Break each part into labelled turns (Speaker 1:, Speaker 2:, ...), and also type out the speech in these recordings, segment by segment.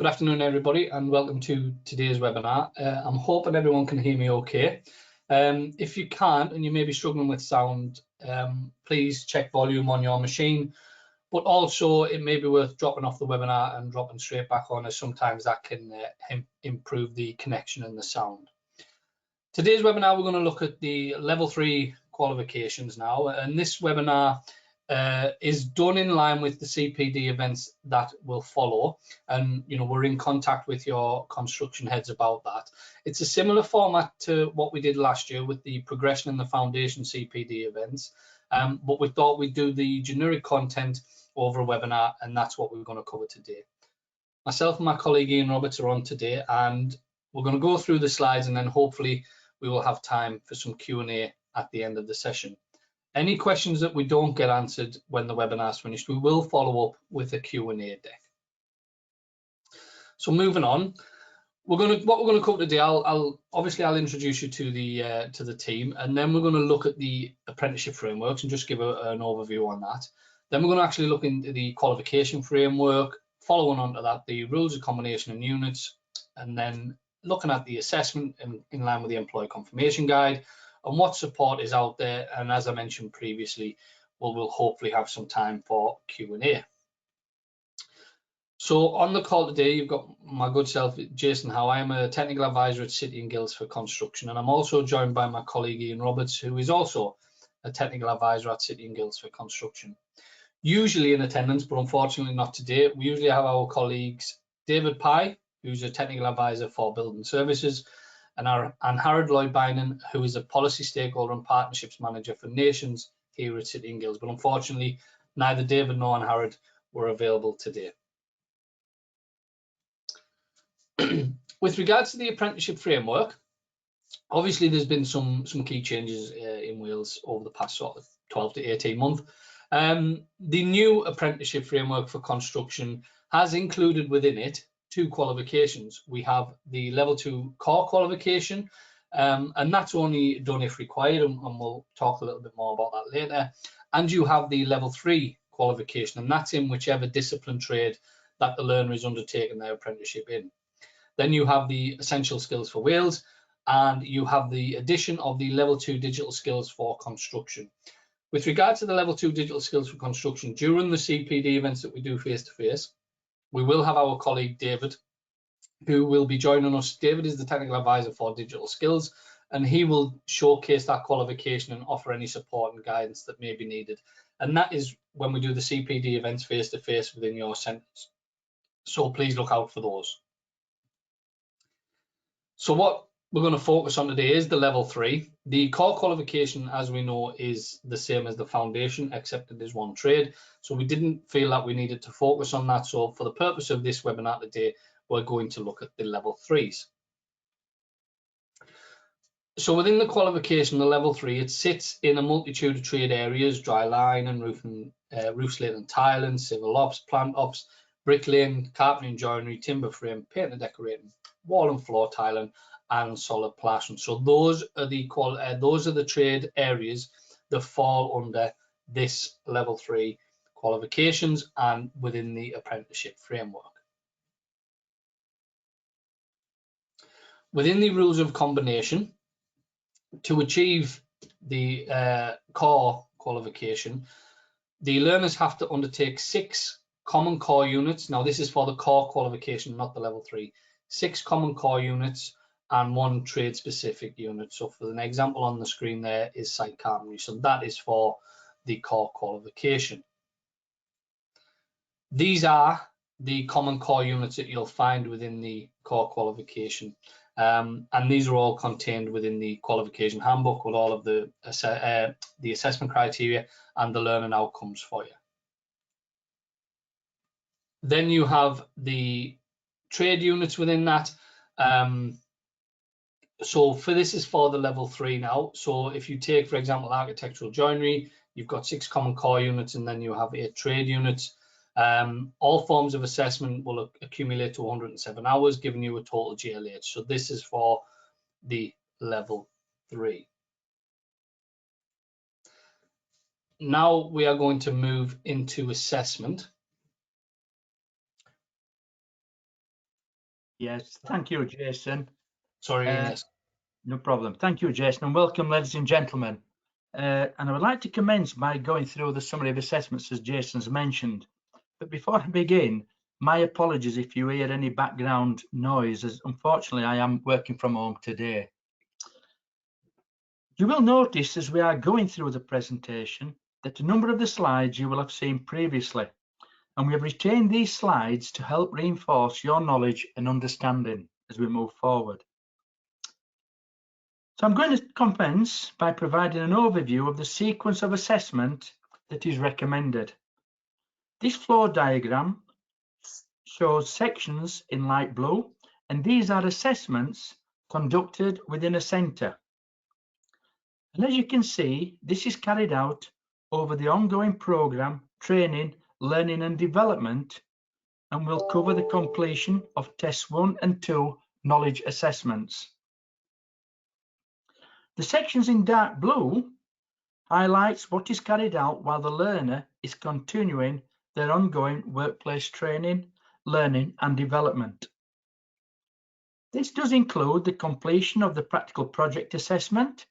Speaker 1: Good afternoon, everybody, and welcome to today's webinar. I'm hoping everyone can hear me okay. If you can't and you may be struggling with sound, please check volume on your machine, but also it may be worth dropping off the webinar and dropping straight back on, as sometimes that can improve the connection and the sound. Today's webinar, we're going to look at the level 3 qualifications now, and this webinar is done in line with the CPD events that will follow, and we're in contact with your construction heads about that. It's a similar format to what we did last year with the progression and the foundation CPD events, but we thought we'd do the generic content over a webinar, and that's what we're going to cover today. Myself and my colleague Ian Roberts are on today, and we're going to go through the slides, and then hopefully we will have time for some Q&A at the end of the session. Any questions that we don't get answered when the webinar is finished, we will follow up with a Q&A deck. So moving on, what we're going to cover today, I'll introduce you to the team, and then we're going to look at the apprenticeship frameworks and just give an overview on that. Then we're going to actually look into the qualification framework, following on to that, the rules of combination and units, and then looking at the assessment in line with the employee confirmation guide, and what support is out there. And as I mentioned previously, we'll hopefully have some time for Q&A. So on the call today, you've got my good self, Jason Howe. I am a technical advisor at City and Guilds for Construction, and I'm also joined by my colleague Ian Roberts, who is also a technical advisor at City and Guilds for Construction. Usually in attendance, but unfortunately not today, we usually have our colleagues David Pye, who's a technical advisor for building services, and Harrod Lloyd-Bynon, who is a policy stakeholder and partnerships manager for nations here at City and Guilds. But unfortunately, neither David nor Harrod were available today. With regards to the apprenticeship framework, obviously there's been some key changes in Wales over the past sort of 12 to 18 months. The new apprenticeship framework for construction has included within it 2 qualifications. We have the level 2 core qualification, and that's only done if required, and we'll talk a little bit more about that later. And you have the level 3 qualification, and that's in whichever discipline trade that the learner is undertaking their apprenticeship in. Then you have the essential skills for Wales, and you have the addition of the level 2 digital skills for construction. With regard to the level 2 digital skills for construction, during the CPD events that we do face-to-face, we will have our colleague David, who will be joining us. David is the technical advisor for digital skills, and he will showcase that qualification and offer any support and guidance that may be needed. And that is when we do the CPD events face-to-face within your centres. So please look out for those. So what we're going to focus on today is the level 3. The core qualification, as we know, is the same as the foundation, except it is one trade. So we didn't feel that we needed to focus on that. So for the purpose of this webinar today, we're going to look at the level 3s. So within the qualification, the level 3, it sits in a multitude of trade areas: dry line and roofing, roof slate and tiling, civil ops, plant ops, bricklaying, carpentry and joinery, timber frame, paint and decorating, wall and floor tiling, and solid plastering. So those are the trade areas that fall under this level 3 qualifications and within the apprenticeship framework. Within the rules of combination, to achieve the core qualification, the learners have to undertake 6 common core units. Now this is for the core qualification, not the level 3. 6 common core units and 1 trade specific unit. So for an example on the screen there is site carpentry. So that is for the core qualification. These are the common core units that you'll find within the core qualification. And these are all contained within the qualification handbook with all of the assessment criteria and the learning outcomes for you. Then you have the trade units within that. So for this is for the level 3 now. So if you take, for example, architectural joinery, you've got 6 common core units, and then you have 8 trade units. All forms of assessment will accumulate to 107 hours, giving you a total GLH. So this is for the level 3. Now we are going to move into assessment.
Speaker 2: Yes, thank you, Jason.
Speaker 1: Sorry, Ines.
Speaker 2: No problem. Thank you, Jason, and welcome, ladies and gentlemen. And I would like to commence by going through the summary of assessments as Jason's mentioned. But before I begin, my apologies if you hear any background noise, as unfortunately I am working from home today. You will notice as we are going through the presentation that a number of the slides you will have seen previously, and we have retained these slides to help reinforce your knowledge and understanding as we move forward. So I'm going to commence by providing an overview of the sequence of assessment that is recommended. This flow diagram shows sections in light blue, and these are assessments conducted within a centre. And as you can see, this is carried out over the ongoing programme, training, learning and development, and will cover the completion of tests 1 and 2 knowledge assessments. The sections in dark blue highlights what is carried out while the learner is continuing their ongoing workplace training, learning and development. This does include the completion of the practical project assessment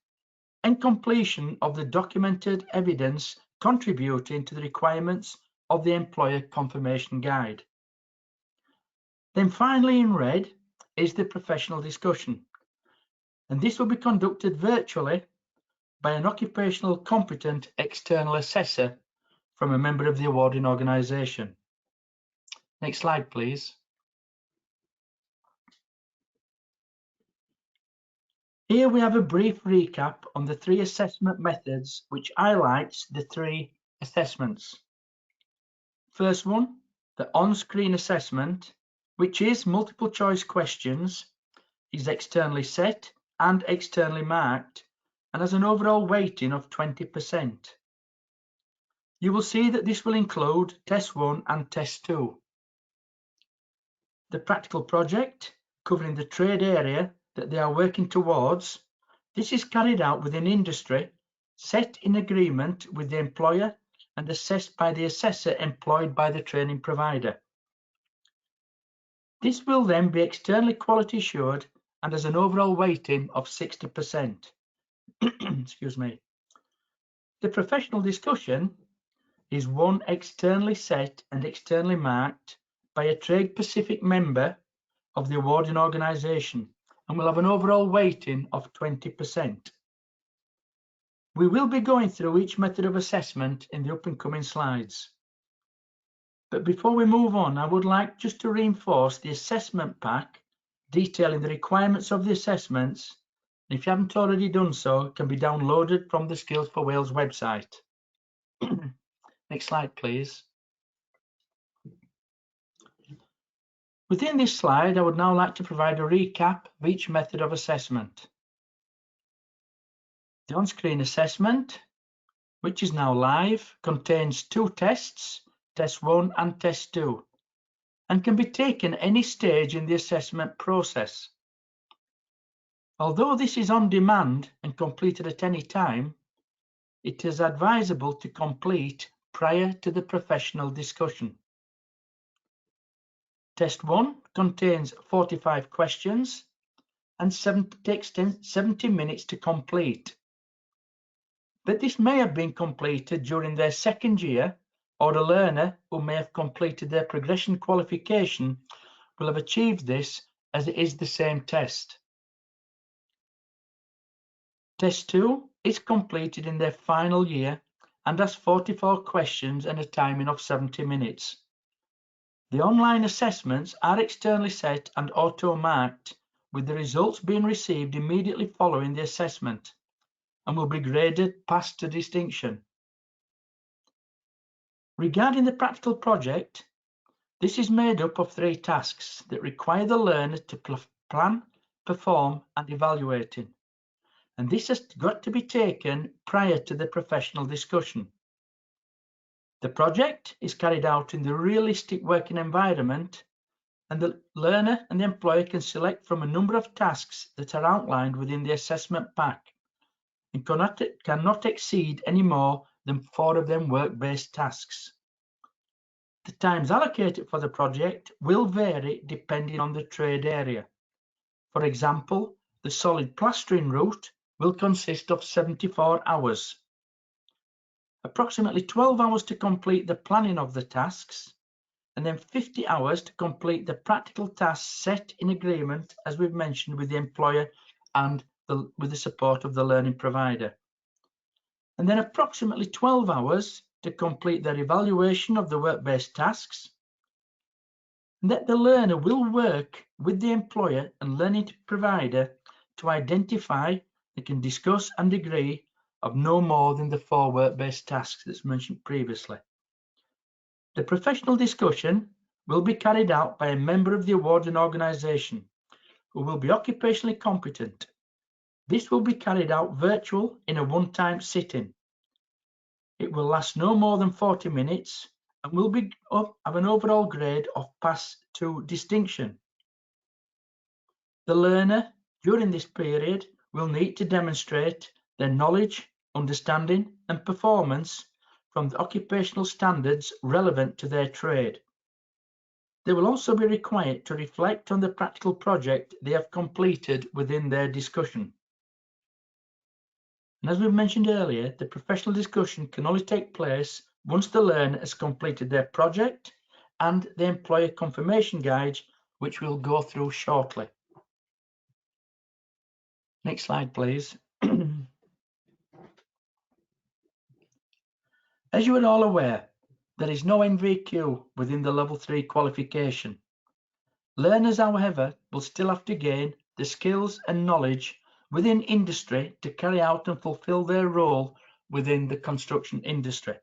Speaker 2: and completion of the documented evidence contributing to the requirements of the employer confirmation guide. Then finally in red is the professional discussion, and this will be conducted virtually by an occupational competent external assessor from a member of the awarding organisation. Next slide, please. Here we have a brief recap on the 3 assessment methods which highlights the 3 assessments. First one, the on-screen assessment, which is multiple choice questions, is externally set and externally marked and has an overall weighting of 20%. You will see that this will include test 1 and test 2. The practical project, covering the trade area that they are working towards, this is carried out within industry, set in agreement with the employer and assessed by the assessor employed by the training provider. This will then be externally quality assured and has an overall weighting of 60%. Excuse me. The professional discussion is one externally set and externally marked by a trade-specific member of the awarding organisation and will have an overall weighting of 20%. We will be going through each method of assessment in the up and coming slides. But before we move on, I would like just to reinforce the assessment pack detailing the requirements of the assessments. If you haven't already done so, it can be downloaded from the Skills for Wales website. Next slide, please. Within this slide, I would now like to provide a recap of each method of assessment. The on-screen assessment, which is now live, contains 2 tests, test 1 and test 2, and can be taken at any stage in the assessment process. Although this is on demand and completed at any time, it is advisable to complete prior to the professional discussion. Test 1 contains 45 questions and takes 70 minutes to complete. But this may have been completed during their second year, or a learner who may have completed their progression qualification will have achieved this as it is the same test. Test 2 is completed in their final year and has 44 questions and a timing of 70 minutes. The online assessments are externally set and auto-marked, with the results being received immediately following the assessment and will be graded pass to distinction. Regarding the practical project, this is made up of 3 tasks that require the learner to plan, perform and evaluating, and this has got to be taken prior to the professional discussion. The project is carried out in the realistic working environment, and the learner and the employer can select from a number of tasks that are outlined within the assessment pack and cannot exceed any more than 4 of them work-based tasks. The times allocated for the project will vary depending on the trade area. For example, the solid plastering route will consist of 74 hours. Approximately 12 hours to complete the planning of the tasks, and then 50 hours to complete the practical tasks set in agreement, as we've mentioned, with the employer and with the support of the learning provider. And then approximately 12 hours to complete their evaluation of the work-based tasks. And that the learner will work with the employer and learning provider to identify, they can discuss and agree of no more than the 4 work-based tasks that's mentioned previously. The professional discussion will be carried out by a member of the awarding organisation who will be occupationally competent. This will be carried out virtual in a one-time sitting. It will last no more than 40 minutes and will be of an overall grade of pass to distinction. The learner during this period will need to demonstrate their knowledge, understanding and performance from the occupational standards relevant to their trade. They will also be required to reflect on the practical project they have completed within their discussion. And as we mentioned earlier, the professional discussion can only take place once the learner has completed their project and the employer confirmation guide, which we'll go through shortly. Next slide, please. As you are all aware, there is no NVQ within the Level 3 qualification. Learners, however, will still have to gain the skills and knowledge within industry to carry out and fulfill their role within the construction industry.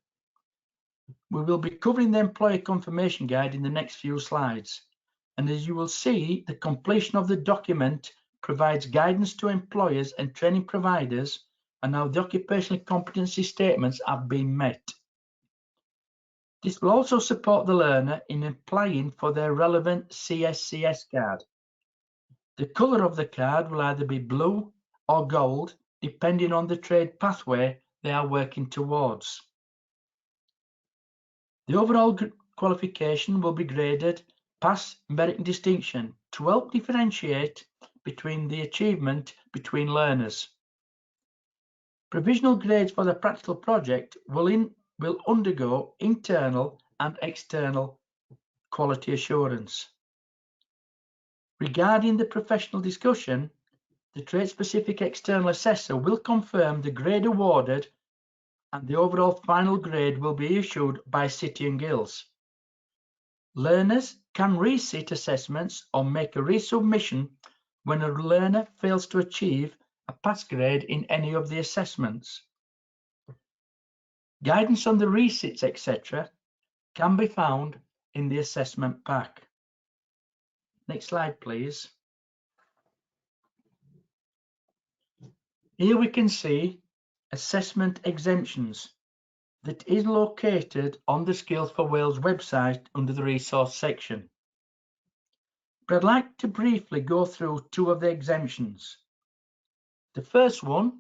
Speaker 2: We will be covering the employer confirmation guide in the next few slides. And as you will see, the completion of the document provides guidance to employers and training providers on how the occupational competency statements have been met. This will also support the learner in applying for their relevant CSCS card. The colour of the card will either be blue or gold, depending on the trade pathway they are working towards. The overall qualification will be graded pass, merit and distinction to help differentiate between the achievement between learners. Provisional grades for the practical project will undergo internal and external quality assurance. Regarding the professional discussion, the trade-specific external assessor will confirm the grade awarded and the overall final grade will be issued by City and Guilds. Learners can resit assessments or make a resubmission when a learner fails to achieve a pass grade in any of the assessments. Guidance on the resits, etc., can be found in the assessment pack. Next slide, please. Here we can see assessment exemptions that is located on the Skills for Wales website under the resource section. But I'd like to briefly go through 2 of the exemptions. The first one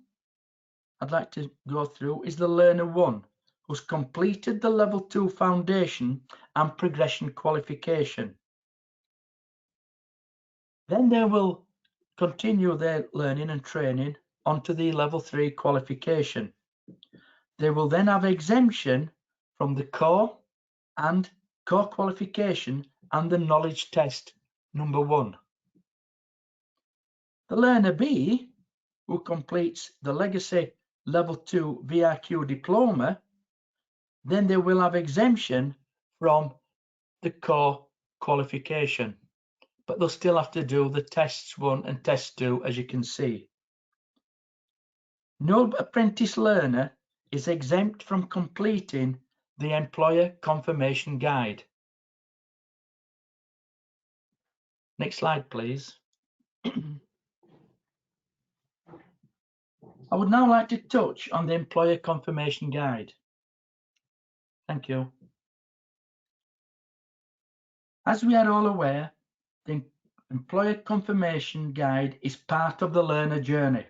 Speaker 2: I'd like to go through is the Learner 1, who's completed the Level 2 Foundation and Progression qualification. Then they will continue their learning and training onto the Level 3 qualification. They will then have exemption from the core and core qualification and the knowledge test number 1. The Learner B, who completes the Legacy Level 2 VRQ diploma, then they will have exemption from the core qualification, but they'll still have to do the tests 1 and test 2, as you can see. No apprentice learner is exempt from completing the employer confirmation guide. Next slide, please. I would now like to touch on the employer confirmation guide. Thank you. As we are all aware, the employer confirmation guide is part of the learner journey,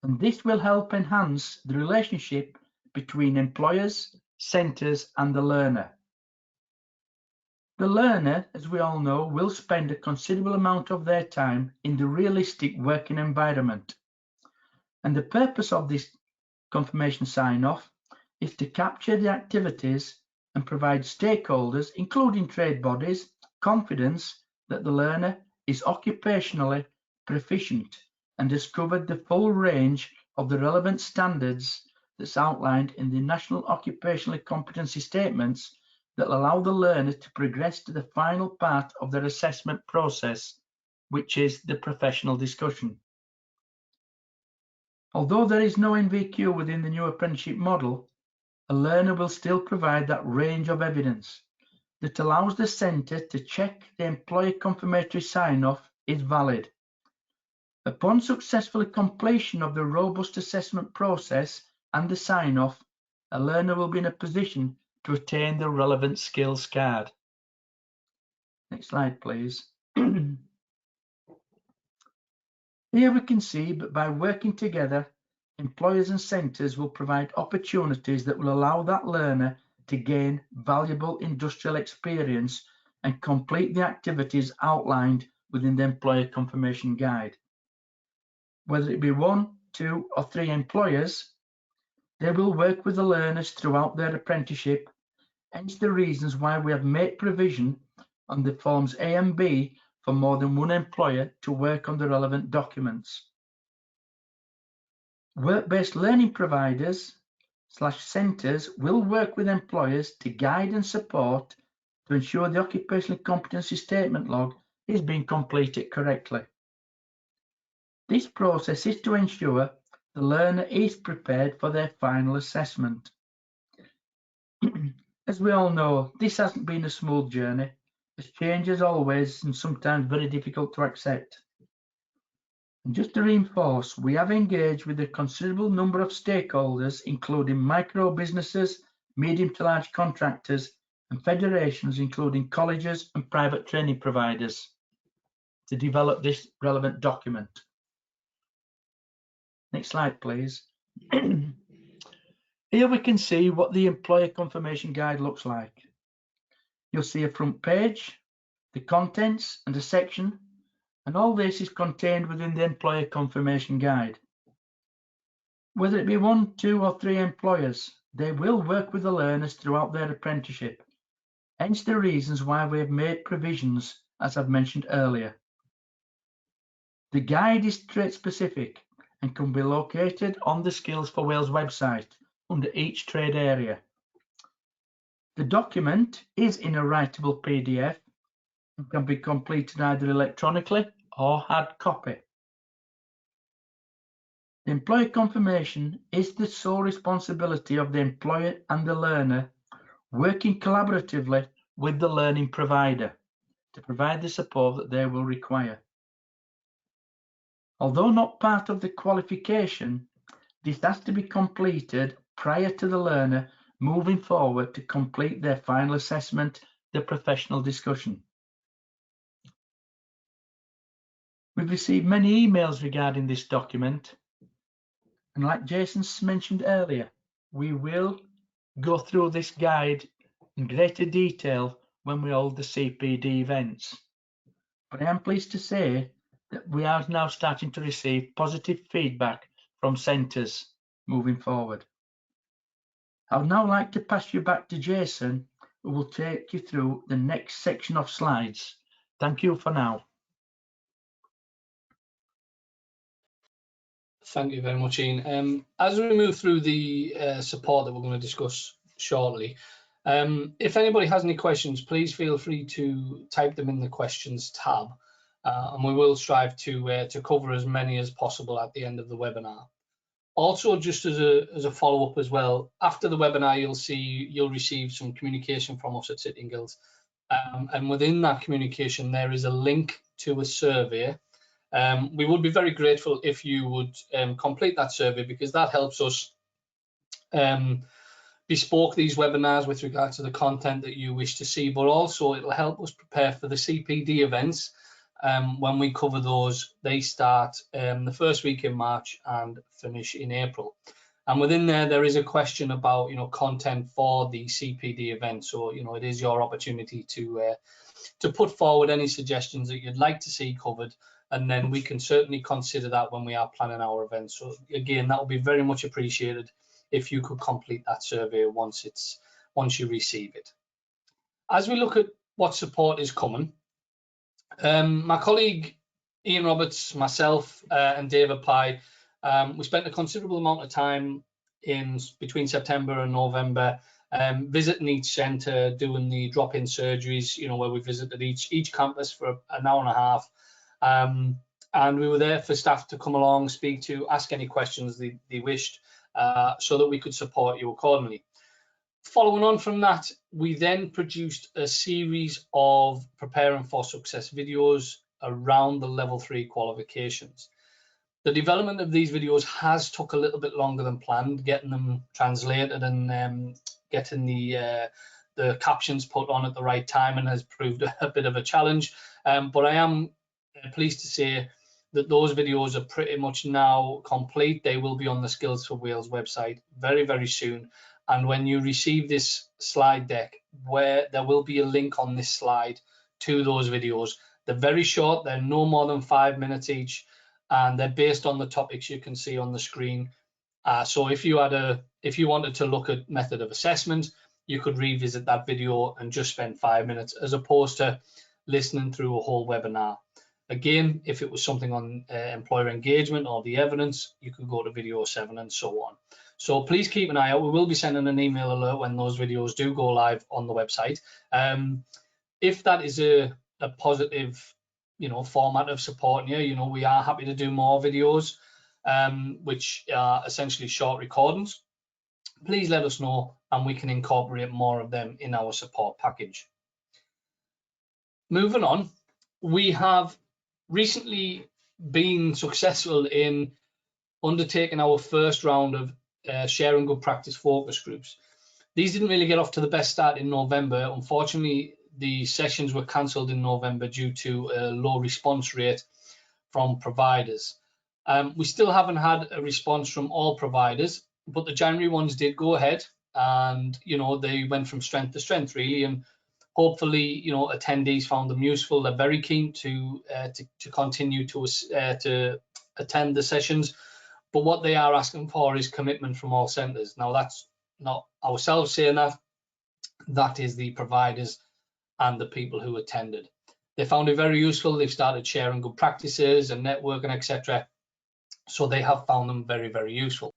Speaker 2: and this will help enhance the relationship between employers, centres and the learner. The learner, as we all know, will spend a considerable amount of their time in the realistic working environment. And the purpose of this confirmation sign-off is to capture the activities and provide stakeholders, including trade bodies, confidence that the learner is occupationally proficient and has covered the full range of the relevant standards that's outlined in the National Occupational Competency Statements that allow the learner to progress to the final part of their assessment process, which is the professional discussion. Although there is no NVQ within the new apprenticeship model, a learner will still provide that range of evidence that allows the centre to check the employer confirmatory sign-off is valid. Upon successful completion of the robust assessment process and the sign-off, a learner will be in a position to attain the relevant skills card. Next slide, please. Here we can see that by working together, employers and centres will provide opportunities that will allow that learner to gain valuable industrial experience and complete the activities outlined within the employer confirmation guide. Whether it be 1, 2 or 3 employers, they will work with the learners throughout their apprenticeship, hence the reasons why we have made provision on the forms A and B for more than one employer to work on the relevant documents. Work-based learning providers / centres will work with employers to guide and support to ensure the occupational competency statement log is being completed correctly. This process is to ensure the learner is prepared for their final assessment. As we all know, this hasn't been a smooth journey, as change is always and sometimes very difficult to accept. And just to reinforce, we have engaged with a considerable number of stakeholders, including micro businesses, medium to large contractors, and federations, including colleges and private training providers, to develop this relevant document. Next slide, please. Here we can see what the employer confirmation guide looks like. You'll see a front page, the contents and a section, and all this is contained within the employer confirmation guide. Whether it be 1, 2 or 3 employers, they will work with the learners throughout their apprenticeship, hence the reasons why we have made provisions as I've mentioned earlier. The guide is trade specific and can be located on the Skills for Wales website under each trade area. The document is in a writable PDF and can be completed either electronically or hard copy. The employer confirmation is the sole responsibility of the employer and the learner, working collaboratively with the learning provider to provide the support that they will require. Although not part of the qualification, this has to be completed prior to the learner moving forward to complete their final assessment, the professional discussion. We've received many emails regarding this document, and like Jason mentioned earlier, we will go through this guide in greater detail when we hold the CPD events. But I am pleased to say that we are now starting to receive positive feedback from centres moving forward. I would now like to pass you back to Jason, who will take you through the next section of slides. Thank you for now.
Speaker 1: Thank you very much, Ian. As we move through the support that we're going to discuss shortly, if anybody has any questions, please feel free to type them in the questions tab, and we will strive to cover as many as possible at the end of the webinar. Also, just as a follow-up as well, after the webinar, you'll receive some communication from us at Sitting Guilds, and within that communication, there is a link to a survey. We would be very grateful if you would complete that survey, because that helps us bespoke these webinars with regard to the content that you wish to see, but also it'll help us prepare for the CPD events. When we cover those, they start the first week in March and finish in April. And within there is a question about, content for the CPD event. So, it is your opportunity to put forward any suggestions that you'd like to see covered, and then we can certainly consider that when we are planning our events. So again, that would be very much appreciated if you could complete that survey once you receive it. As we look at what support is coming, my colleague Ian Roberts, myself, and David Pye, we spent a considerable amount of time between September and November visiting each centre, doing the drop-in surgeries, where we visited each campus for an hour and a half. And we were there for staff to come along, speak to, ask any questions they wished, so that we could support you accordingly. Following on from that, we then produced a series of preparing for success videos around the level 3 qualifications. The development of these videos has took a little bit longer than planned, getting them translated and getting the captions put on at the right time, and has proved a bit of a challenge. But I am pleased to say that those videos are pretty much now complete. They will be on the Skills for Wales website very, very soon. And when you receive this slide deck, where there will be a link on this slide to those videos. They're very short, they're no more than 5 minutes each, and they're based on the topics you can see on the screen. So if you wanted to look at method of assessment, you could revisit that video and just spend 5 minutes, as opposed to listening through a whole webinar. Again, if it was something on employer engagement or the evidence, you could go to video 7 and so on. So please keep an eye out. We will be sending an email alert when those videos do go live on the website. If that is a positive, format of support here, we are happy to do more videos, which are essentially short recordings. Please let us know, and we can incorporate more of them in our support package. Moving on, we have recently been successful in undertaking our first round of sharing good practice focus groups. These didn't really get off to the best start in November. Unfortunately, the sessions were cancelled in November due to a low response rate from providers. We still haven't had a response from all providers, but the January ones did go ahead, and they went from strength to strength really, and hopefully attendees found them useful. They're very keen to continue to attend the sessions, but what they are asking for is commitment from all centres. Now, that's not ourselves saying that. That is the providers and the people who attended. They found it very useful. They've started sharing good practices and networking, etc. So they have found them very, very useful.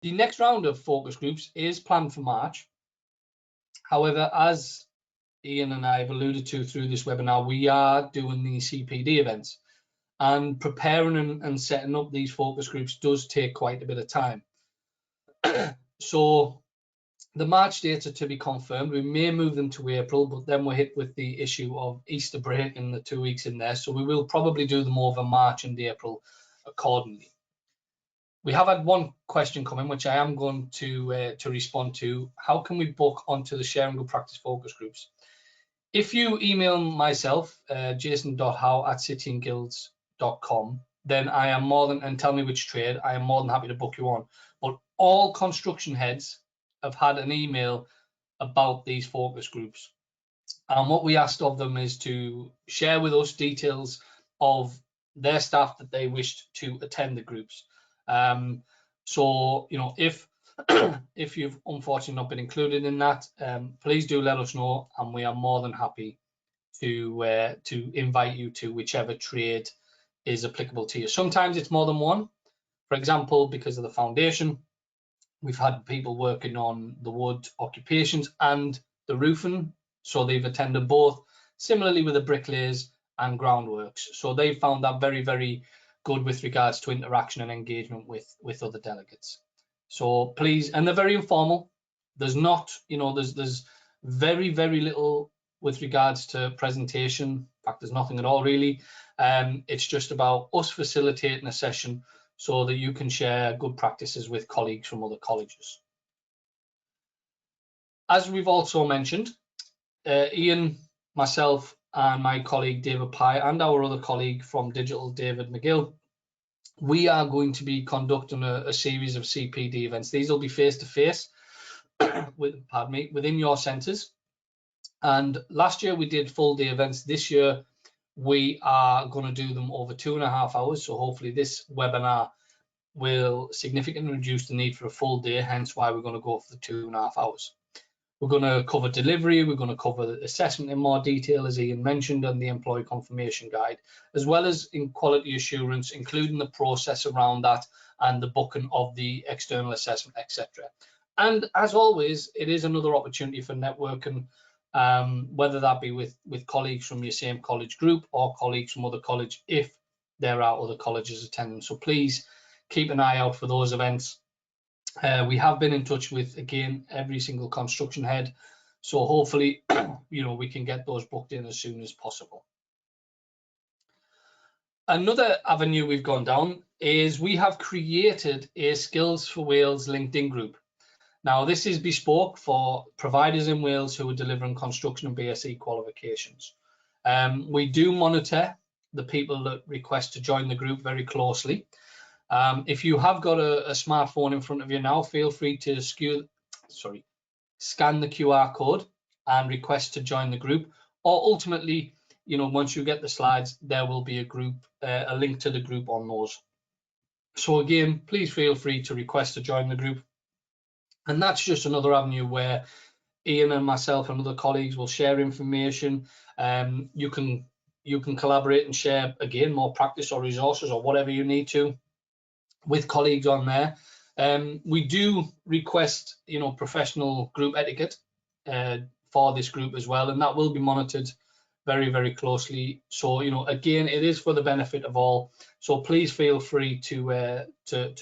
Speaker 1: The next round of focus groups is planned for March. However, as Ian and I have alluded to through this webinar, we are doing the CPD events, and preparing and setting up these focus groups does take quite a bit of time. So the March dates are to be confirmed. We may move them to April, but then we're hit with the issue of Easter break and the 2 weeks in there. So we will probably do them over March and April accordingly. We have had one question come in, which I am going to respond to. How can we book onto the sharing good practice focus groups? If you email myself, jason.howe@cityandguilds.com, then I am more than, and tell me which trade, I am more than happy to book you on. But all construction heads have had an email about these focus groups. And what we asked of them is to share with us details of their staff that they wished to attend the groups. So, if you've unfortunately not been included in that, please do let us know, and we are more than happy to invite you to whichever trade is applicable to you. Sometimes it's more than one. For example, because of the foundation, we've had people working on the wood occupations and the roofing, so they've attended both. Similarly with the bricklayers and groundworks, so they found that very, very good with regards to interaction and engagement with other delegates. So please, and they're very informal. There's not, there's very, very little with regards to presentation. In fact, there's nothing at all really. It's just about us facilitating a session so that you can share good practices with colleagues from other colleges. As we've also mentioned, Ian, myself, and my colleague David Pye, and our other colleague from Digital, David McGill, we are going to be conducting a series of CPD events. These will be face-to-face within your centres. And last year we did full day events. This year we are going to do them over 2.5 hours. So hopefully this webinar will significantly reduce the need for a full day, hence why we're going to go for the 2.5 hours. We're going to cover delivery, we're going to cover the assessment in more detail, as Ian mentioned, and the employee confirmation guide, as well as in quality assurance, including the process around that and the booking of the external assessment, etc. And as always, it is another opportunity for networking, whether that be with colleagues from your same college group or colleagues from other college, if there are other colleges attending. So please keep an eye out for those events. We have been in touch with, again, every single construction head. So hopefully, we can get those booked in as soon as possible. Another avenue we've gone down is we have created a Skills for Wales LinkedIn group. Now, this is bespoke for providers in Wales who are delivering construction and BSc qualifications. We do monitor the people that request to join the group very closely. If you have got a smartphone in front of you now, feel free to scan the QR code and request to join the group. Or ultimately, once you get the slides, there will be a link to the group on those. So again, please feel free to request to join the group. And that's just another avenue where Ian and myself and other colleagues will share information. You can collaborate and share, again, more practice or resources or whatever you need to with colleagues on there. We do request, professional group etiquette for this group as well, and that will be monitored very, very closely. So, again, it is for the benefit of all. So please feel free to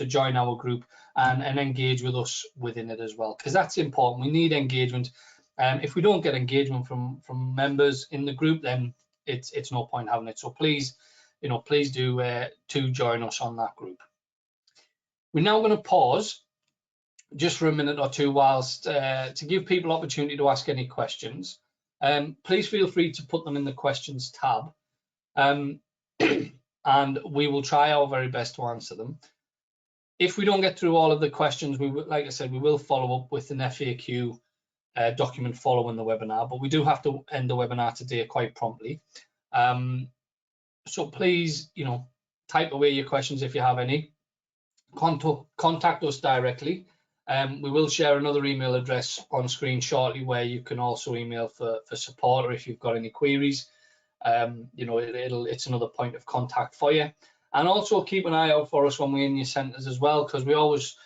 Speaker 1: join our group and engage with us within it as well, because that's important. We need engagement. If we don't get engagement from members in the group, then it's no point having it. So please, please do to join us on that group. We're now going to pause just for a minute or two whilst to give people opportunity to ask any questions. Please feel free to put them in the questions tab, and we will try our very best to answer them. If we don't get through all of the questions, like I said, we will follow up with an FAQ document following the webinar, but we do have to end the webinar today quite promptly. So please, type away your questions if you have any. Contact us directly. We will share another email address on screen shortly where you can also email for support, or if you've got any queries, it's another point of contact for you. And also keep an eye out for us when we're in your centres as well, because we always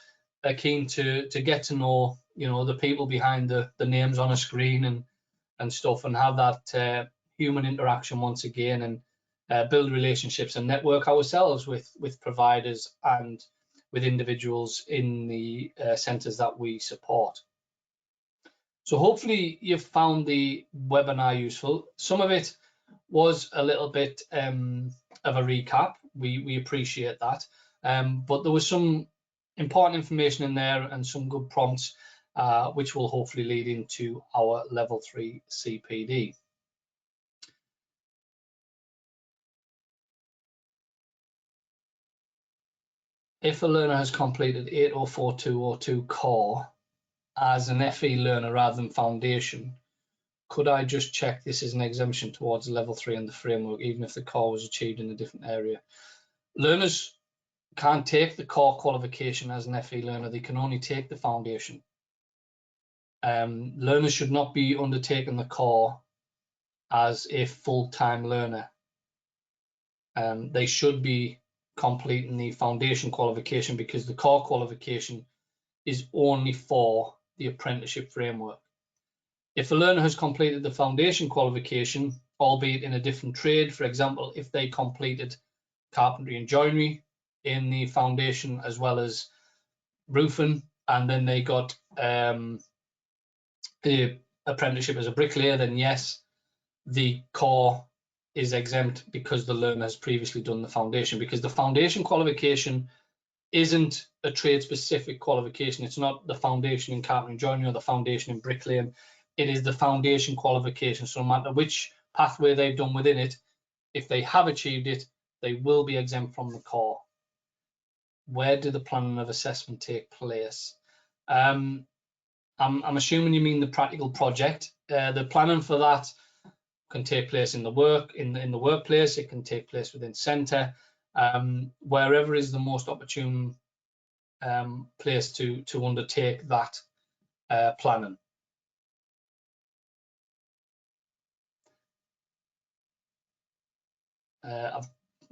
Speaker 1: are keen to get to know, the people behind the names on a screen and stuff, and have that human interaction once again, and build relationships and network ourselves with providers and with individuals in the centres that we support. So hopefully you've found the webinar useful. Some of it was a little bit of a recap. We appreciate that, but there was some important information in there and some good prompts, which will hopefully lead into our level 3 CPD. If a learner has completed 804.202 core as an FE learner rather than foundation, could I just check this is an exemption towards level 3 in the framework, even if the core was achieved in a different area? Learners can't take the core qualification as an FE learner, they can only take the foundation. Learners should not be undertaking the core as a full-time learner. They should be completing the foundation qualification, because the core qualification is only for the apprenticeship framework. If a learner has completed the foundation qualification, albeit in a different trade, for example, if they completed carpentry and joinery in the foundation as well as roofing, and then they got the apprenticeship as a bricklayer, then yes, the core is exempt because the learner has previously done the foundation, because the foundation qualification isn't a trade specific qualification. It's not the foundation in carpentry and joinery or the foundation in bricklaying. It is the foundation qualification. So no matter which pathway they've done within it, if they have achieved it, they will be exempt from the core. where do the planning of assessment take place? I'm assuming you mean the practical project. The planning for that can take place in the workplace. It can take place within centre, wherever is the most opportune place to undertake that planning.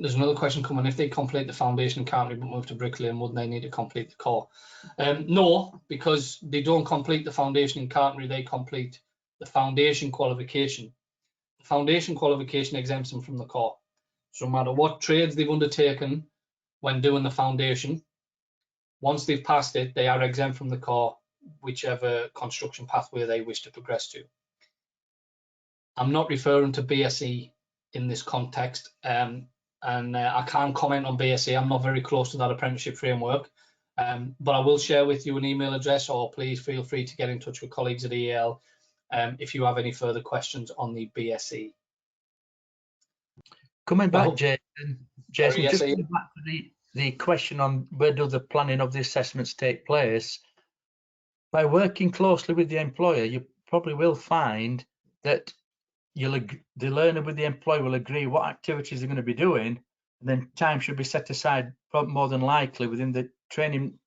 Speaker 1: There's another question coming. If they complete the foundation carpentry but move to bricklayer, wouldn't they need to complete the core? No, because they don't complete the foundation in carpentry, they complete the foundation qualification. The foundation qualification exempts them from the core. So no matter what trades they've undertaken when doing the foundation, once they've passed it, they are exempt from the core, whichever construction pathway they wish to progress to. I'm not referring to BSE in this context, and I can't comment on BSE. I'm not very close to that apprenticeship framework, but I will share with you an email address, or please feel free to get in touch with colleagues at EAL if you have any further questions on the BSE.
Speaker 2: Coming back, Jason,
Speaker 1: yes,
Speaker 2: just coming back to the question on where do the planning of the assessments take place. By working closely with the employer, you probably will find that the learner with the employer will agree what activities they're going to be doing, and then time should be set aside, more than likely within the training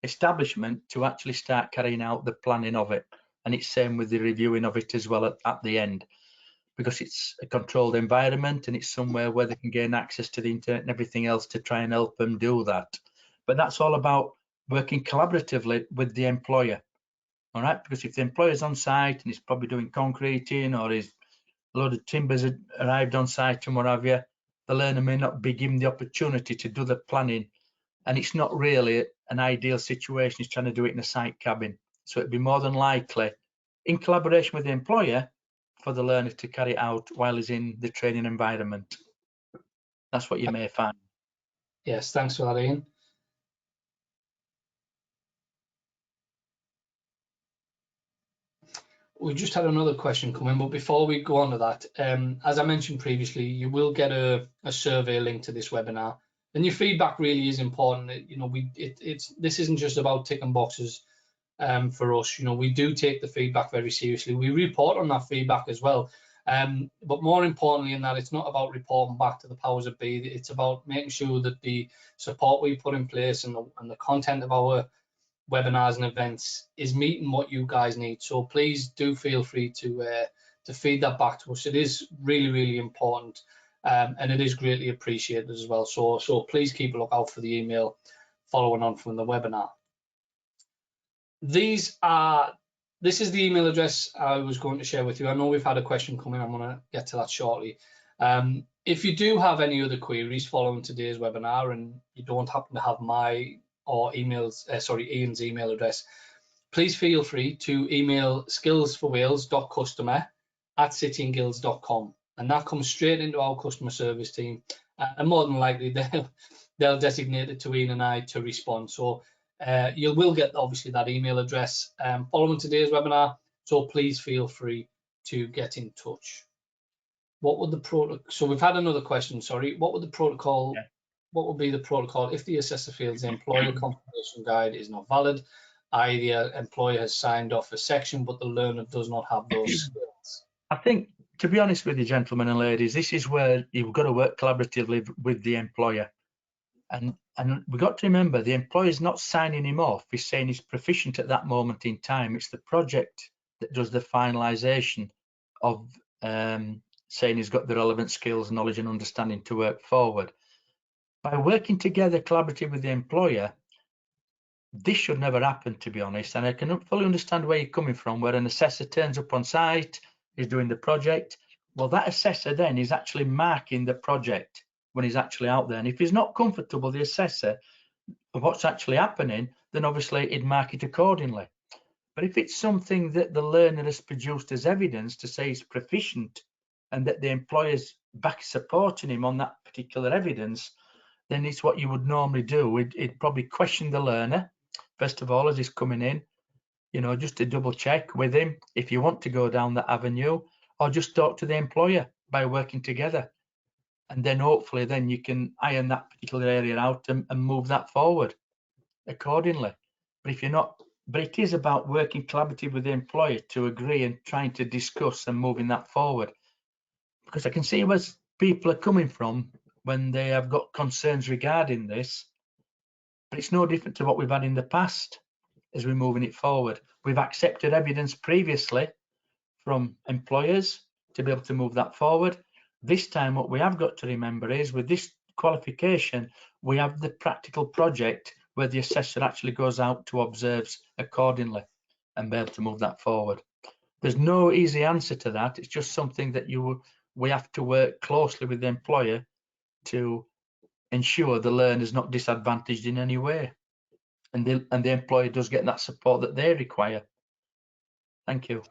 Speaker 2: establishment, to actually start carrying out the planning of it. And it's same with the reviewing of it as well at the end, because it's a controlled environment and it's somewhere where they can gain access to the internet and everything else to try and help them do that. But that's all about working collaboratively with the employer. All right, because if the employer's on site and he's probably doing concreting, or a load of timbers had arrived on site and what have you, the learner may not be given the opportunity to do the planning, and it's not really an ideal situation. He's trying to do it in a site cabin, so it'd be more than likely in collaboration with the employer for the learner to carry it out while he's in the training environment. That's what you may find.
Speaker 1: Yes, thanks for that, Ian. We just had another question come in, but before we go on to that, as I mentioned previously, you will get a survey link to this webinar, and your feedback really is important. You know, this isn't just about ticking boxes for us. You know, we do take the feedback very seriously. We report on that feedback as well, but more importantly in that, it's not about reporting back to the powers that be. It's about making sure that the support we put in place and the content of our webinars and events is meeting what you guys need. So please do feel free to feed that back to us. It is really, really important, and it is greatly appreciated as well. So please keep a lookout for the email following on from the webinar. This is the email address I was going to share with you. I know we've had a question come in. I'm going to get to that shortly. If you do have any other queries following today's webinar and you don't happen to have Ian's email address, please feel free to email skillsforwales.customer@cityandguilds.com, and that comes straight into our customer service team, and more than likely they'll designate it to Ian and I to respond. So you will get obviously that email address following today's webinar, so please feel free to get in touch. What would the protocol? So we've had another question. Sorry, what would the protocol? Yeah. What would be the protocol if the assessor feels the employer confirmation guide is not valid, i.e. the employer has signed off a section but the learner does not have those skills?
Speaker 2: I think, to be honest with you, gentlemen and ladies, this is where you've got to work collaboratively with the employer. And we've got to remember, the employer's not signing him off. He's saying he's proficient at that moment in time. It's the project that does the finalisation of saying he's got the relevant skills, knowledge and understanding to work forward. By working together collaboratively with the employer, this should never happen, to be honest. And I can fully understand where you're coming from, where an assessor turns up on site, is doing the project. Well, that assessor then is actually marking the project when he's actually out there. And if he's not comfortable, the assessor, of what's actually happening, then obviously he'd mark it accordingly. But if it's something that the learner has produced as evidence to say he's proficient and that the employer's back supporting him on that particular evidence, then it's what you would normally do. It'd probably question the learner, first of all, as he's coming in, you know, just to double check with him if you want to go down that avenue, or just talk to the employer by working together. and then hopefully then you can iron that particular area out and move that forward accordingly. But if you're not, but it is about working collaboratively with the employer to agree and trying to discuss and moving that forward, because I can see where people are coming from when they have got concerns regarding this, but it's no different to what we've had in the past as we're moving it forward. We've accepted evidence previously from employers to be able to move that forward. This time what we have got to remember is with this qualification, we have the practical project where the assessor actually goes out to observe accordingly and be able to move that forward. There's no easy answer to that. It's just something that we have to work closely with the employer to ensure the learner is not disadvantaged in any way, and the employer does get that support that they require. Thank you.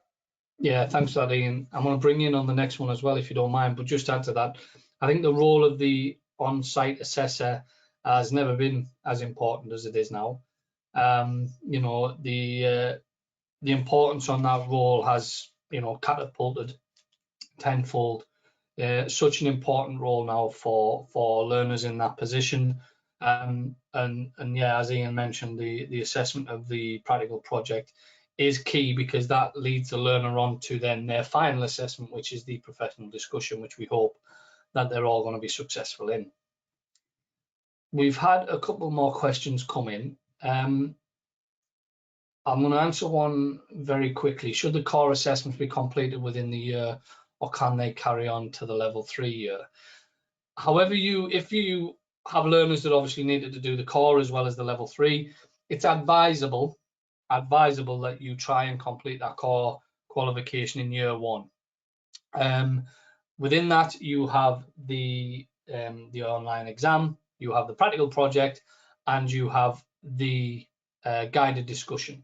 Speaker 1: Yeah, thanks for that, Ian. I'm going to bring you in on the next one as well, if you don't mind, but just add to that, I think the role of the on-site assessor has never been as important as it is now. You know, the importance on that role has, you know, catapulted tenfold. Such an important role now for learners in that position. And yeah, as Ian mentioned, the assessment of the practical project is key, because that leads the learner on to then their final assessment, which is the professional discussion, which we hope that they're all going to be successful in. We've had a couple more questions come in. I'm going to answer one very quickly. Should the core assessments be completed within the year, or can they carry on to the level 3 year? However, if you have learners that obviously needed to do the core as well as the level 3, it's advisable that you try and complete that core qualification in year 1. Within that, you have the online exam, you have the practical project, and you have the guided discussion.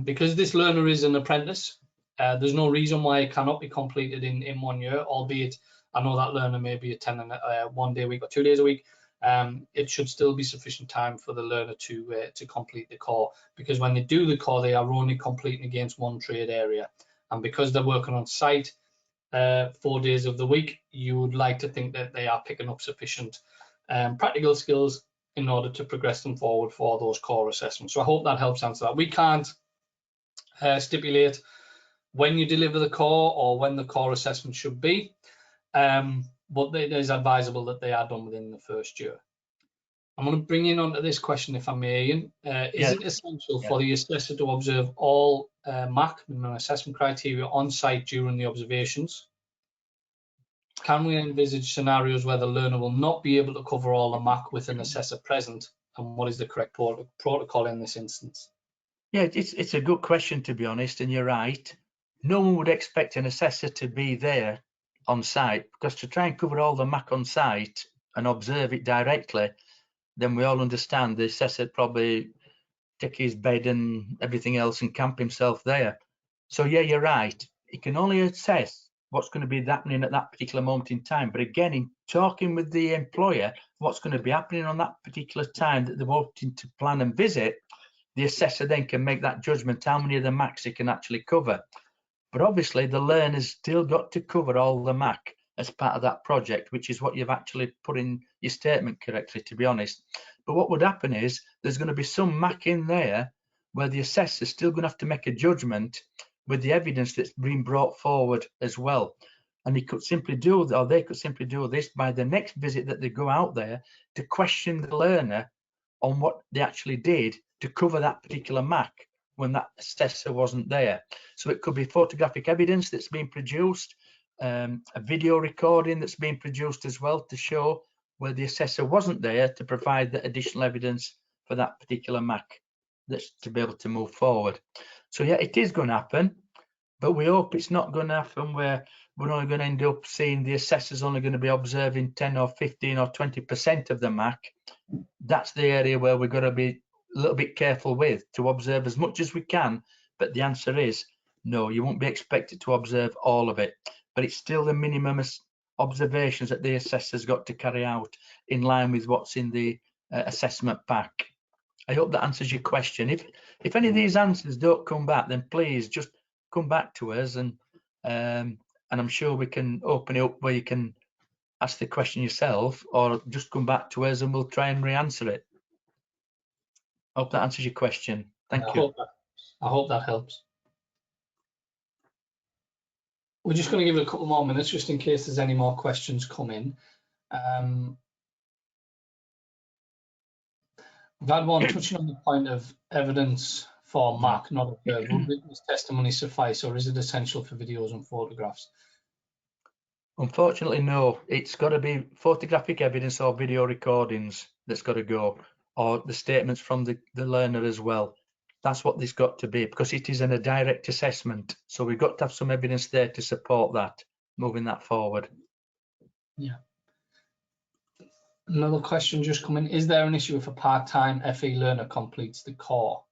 Speaker 1: Because this learner is an apprentice, there's no reason why it cannot be completed in 1 year, albeit I know that learner may be attending 1 day a week or 2 days a week. It should still be sufficient time for the learner to complete the core, because when they do the core, they are only completing against one trade area. And because they're working on site 4 days of the week, you would like to think that they are picking up sufficient practical skills in order to progress them forward for those core assessments. So I hope that helps answer that. We can't stipulate when you deliver the core or when the core assessment should be, but it is advisable that they are done within the first year. I'm going to bring in onto this question, if I may, Ian. Is it essential for the assessor to observe all MAC, minimum assessment criteria, on site during the observations? Can we envisage scenarios where the learner will not be able to cover all the MAC with an assessor present? And what is the correct protocol in this instance?
Speaker 2: Yeah, it's a good question, to be honest, and you're right. No one would expect an assessor to be there on site, because to try and cover all the MAC on site and observe it directly, then we all understand the assessor probably take his bed and everything else and camp himself there. So yeah, you're right. He can only assess what's going to be happening at that particular moment in time. But again, in talking with the employer, what's going to be happening on that particular time that they're wanting to plan and visit, the assessor then can make that judgment how many of the MACs he can actually cover. But obviously the learner's still got to cover all the MAC as part of that project, which is what you've actually put in your statement correctly, to be honest. But what would happen is there's going to be some MAC in there where the assessor's still going to have to make a judgment with the evidence that's been brought forward as well. And he could simply do, or they could simply do this by the next visit that they go out there to question the learner on what they actually did to cover that particular MAC when that assessor wasn't there. So it could be photographic evidence that's been produced, a video recording that's been produced as well to show where the assessor wasn't there, to provide the additional evidence for that particular MAC that's to be able to move forward. So yeah, it is going to happen, but we hope it's not going to happen where we're only going to end up seeing the assessors only going to be observing 10 or 15 or 20% of the MAC. That's the area where we've got to be a little bit careful with, to observe as much as we can. But the answer is no, you won't be expected to observe all of it, but it's still the minimum observations that the assessor's got to carry out in line with what's in the assessment pack. I hope that answers your question. If any of these answers don't come back, then please just come back to us, and I'm sure we can open it up where you can ask the question yourself, or just come back to us and we'll try and re-answer it. Hope that answers your question. Thank you.
Speaker 1: I hope that helps. We're just going to give it a couple more minutes just in case there's any more questions come in. We've had one touching on the point of evidence for Mac, not observed. Would witness testimony suffice, or is it essential for videos and photographs?
Speaker 2: Unfortunately, no. It's got to be photographic evidence or video recordings that's got to go, or the statements from the learner as well. That's what this got to be, because it is in a direct assessment. So we've got to have some evidence there to support that, moving that forward.
Speaker 1: Yeah. Another question just come in. Is there an issue if a part-time FE learner completes the core?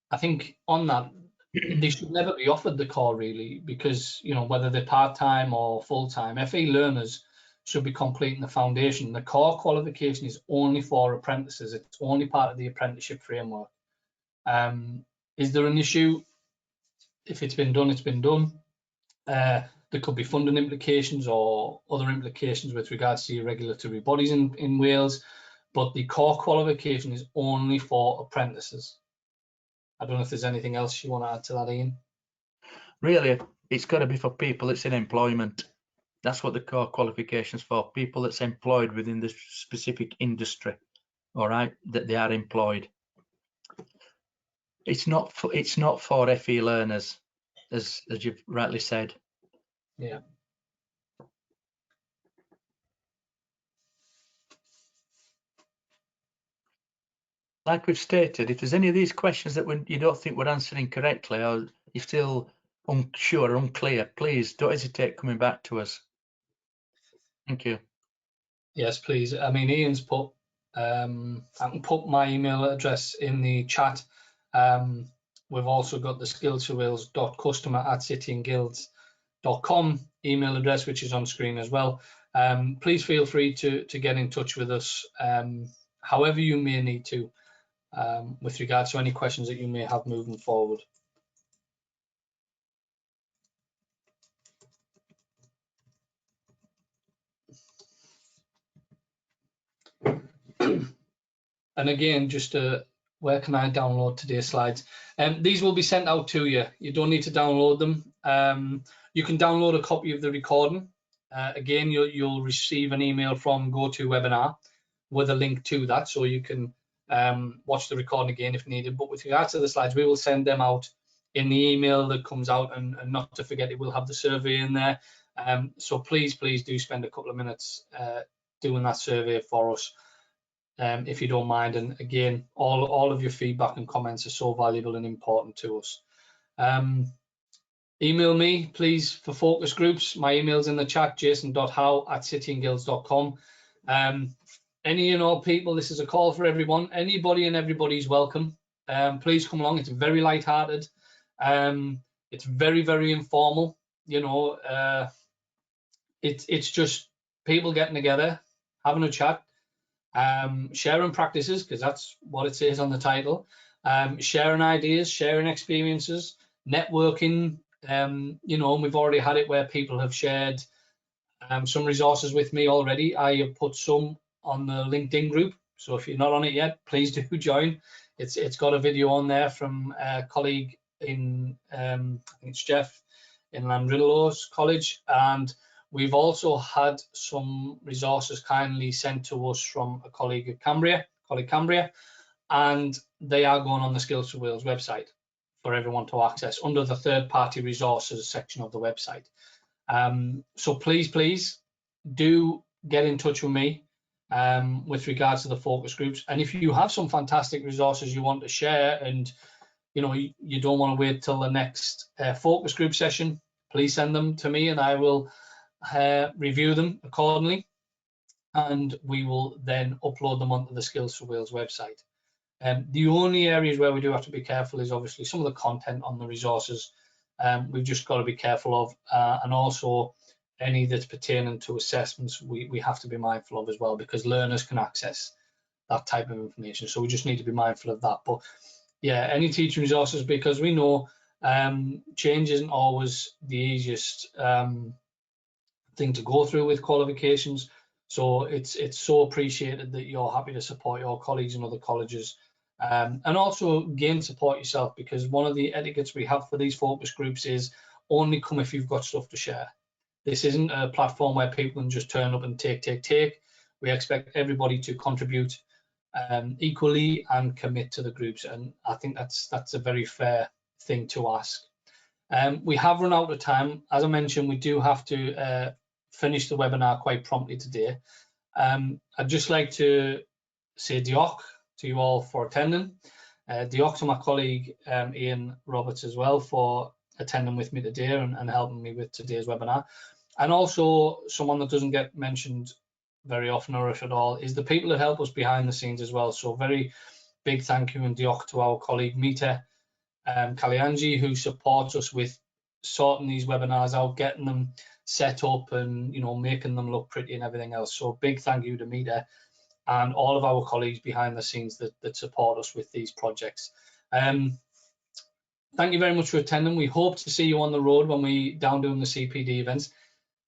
Speaker 1: I think on that, they should never be offered the core, really, because, you know, whether they're part-time or full-time, FE learners should be completing the foundation. The core qualification is only for apprentices. It's only part of the apprenticeship framework. Is there an issue? If it's been done, it's been done. There could be funding implications or other implications with regards to your regulatory bodies in Wales, but the core qualification is only for apprentices. I don't know if there's anything else you want to add to that, Ian.
Speaker 2: Really, it's got to be for people that's in employment. That's what the core qualification's for, people that's employed within the specific industry, all right, that they are employed. It's not for FE learners, as you've rightly said.
Speaker 1: Yeah.
Speaker 2: Like we've stated, if there's any of these questions that you don't think we're answering correctly, or you're still unsure, unclear, please don't hesitate coming back to us. Thank you.
Speaker 1: Yes, please. I mean, Ian's put, I can put my email address in the chat. We've also got the skillsforwales.customer@cityandguilds.com email address, which is on screen as well. Please feel free to get in touch with us however you may need to with regards to any questions that you may have moving forward. And again, just where can I download today's slides? These will be sent out to you. You don't need to download them. You can download a copy of the recording. Again, you'll receive an email from GoToWebinar with a link to that, so you can watch the recording again if needed. But with regards to the slides, we will send them out in the email that comes out, and not to forget, it will have the survey in there. So please do spend a couple of minutes doing that survey for us. If you don't mind. And again, all of your feedback and comments are so valuable and important to us. Email me, please, for focus groups. My email's in the chat, jason.howe@cityandguilds.com. Any and all people, this is a call for everyone. Anybody and everybody's welcome. Please come along. It's very light-hearted. It's very informal. You know, it's just people getting together, having a chat. Sharing practices, because that's what it says on the title, sharing ideas, sharing experiences, networking. You know, and we've already had it where people have shared some resources with me already. I have put some on the LinkedIn group, so if you're not on it yet, please do join. It's got a video on there from a colleague in I think it's Jeff in Llanryddelow's college, and we've also had some resources kindly sent to us from a colleague at Cambria, and they are going on the Skills for Wales website for everyone to access under the third-party resources section of the website. So please do get in touch with me with regards to the focus groups. And if you have some fantastic resources you want to share, and you know you don't want to wait till the next focus group session, please send them to me, and I will review them accordingly, and we will then upload them onto the Skills for Wales website. The only areas where we do have to be careful is obviously some of the content on the resources. We've just got to be careful of, and also any that's pertaining to assessments we have to be mindful of as well, because learners can access that type of information, so we just need to be mindful of that. But yeah, any teaching resources, because we know change isn't always the easiest thing thing to go through with qualifications. So it's so appreciated that you're happy to support your colleagues in other colleges, and also gain support yourself, because one of the etiquettes we have for these focus groups is only come if you've got stuff to share. This isn't a platform where people can just turn up and take. We expect everybody to contribute equally and commit to the groups, and I think that's a very fair thing to ask. We have run out of time. As I mentioned, we do have to finish the webinar quite promptly today. I'd just like to say diolch to you all for attending. Diolch to my colleague Ian Roberts as well for attending with me today and helping me with today's webinar. And also someone that doesn't get mentioned very often or if at all is the people that help us behind the scenes as well. So very big thank you and diolch to our colleague Mita Kalianji, who supports us with sorting these webinars out, getting them set up and making them look pretty and everything else. So big thank you to Mita and all of our colleagues behind the scenes that support us with these projects. Thank you very much for attending. We hope to see you on the road when we down doing the CPD events.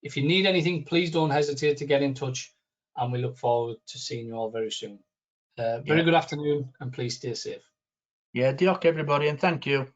Speaker 1: If you need anything, please don't hesitate to get in touch, and we look forward to seeing you all very soon. Very good afternoon, and please stay safe.
Speaker 2: Yeah, diolch everybody, and thank you.